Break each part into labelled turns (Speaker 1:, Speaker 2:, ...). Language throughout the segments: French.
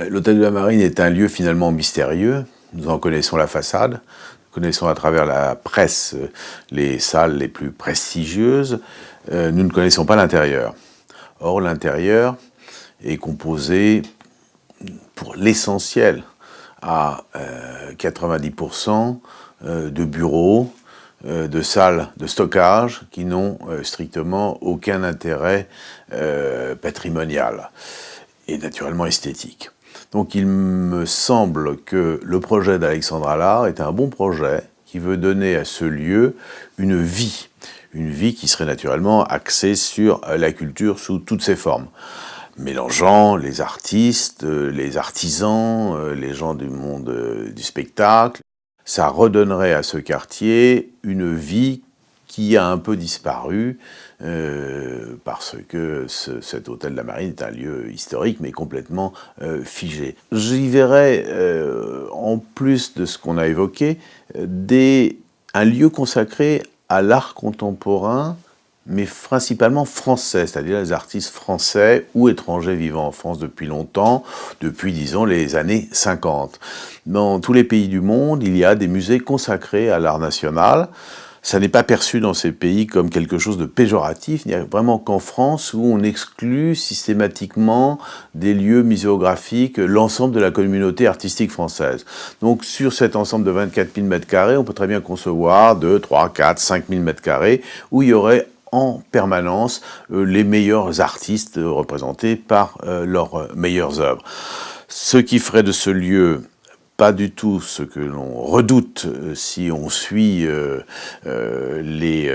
Speaker 1: L'hôtel de la Marine est un lieu finalement mystérieux. Nous en connaissons la façade, nous connaissons à travers la presse les salles les plus prestigieuses. Nous ne connaissons pas l'intérieur. Or, l'intérieur est composé pour l'essentiel à 90% de bureaux, de salles de stockage qui n'ont strictement aucun intérêt patrimonial et naturellement esthétique. Donc il me semble que le projet d'Alexandre Allard est un bon projet qui veut donner à ce lieu une vie qui serait naturellement axée sur la culture sous toutes ses formes, mélangeant les artistes, les artisans, les gens du monde du spectacle. Ça redonnerait à ce quartier une vie qui a un peu disparu parce que cet hôtel de la Marine est un lieu historique mais complètement figé. J'y verrais, en plus de ce qu'on a évoqué, un lieu consacré à l'art contemporain, mais principalement français, c'est-à-dire les artistes français ou étrangers vivant en France depuis longtemps, depuis, disons, les années 50. Dans tous les pays du monde, il y a des musées consacrés à l'art national. Ça n'est pas perçu dans ces pays comme quelque chose de péjoratif. Il n'y a vraiment qu'en France où on exclut systématiquement des lieux muséographiques l'ensemble de la communauté artistique française. Donc sur cet ensemble de 24 000 m², on peut très bien concevoir 2, 3, 4, 5 000 m² où il y aurait en permanence les meilleurs artistes représentés par leurs meilleures œuvres. Ce qui ferait de ce lieu pas du tout ce que l'on redoute si on suit les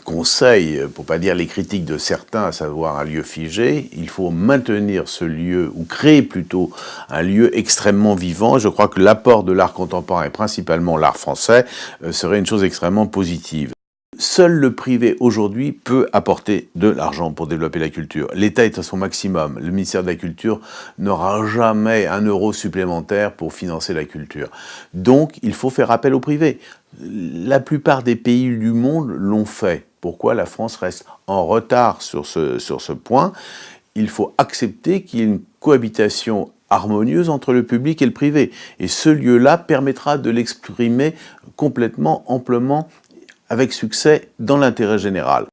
Speaker 1: conseils, pour pas dire les critiques de certains, à savoir un lieu figé. Il faut maintenir ce lieu, ou créer plutôt un lieu extrêmement vivant. Je crois que l'apport de l'art contemporain, et principalement l'art français, serait une chose extrêmement positive. Seul le privé aujourd'hui peut apporter de l'argent pour développer la culture. L'État est à son maximum. Le ministère de la Culture n'aura jamais un euro supplémentaire pour financer la culture. Donc il faut faire appel au privé. La plupart des pays du monde l'ont fait. Pourquoi la France reste en retard sur ce point? Il faut accepter qu'il y ait une cohabitation harmonieuse entre le public et le privé. Et ce lieu-là permettra de l'exprimer complètement, amplement, avec succès dans l'intérêt général.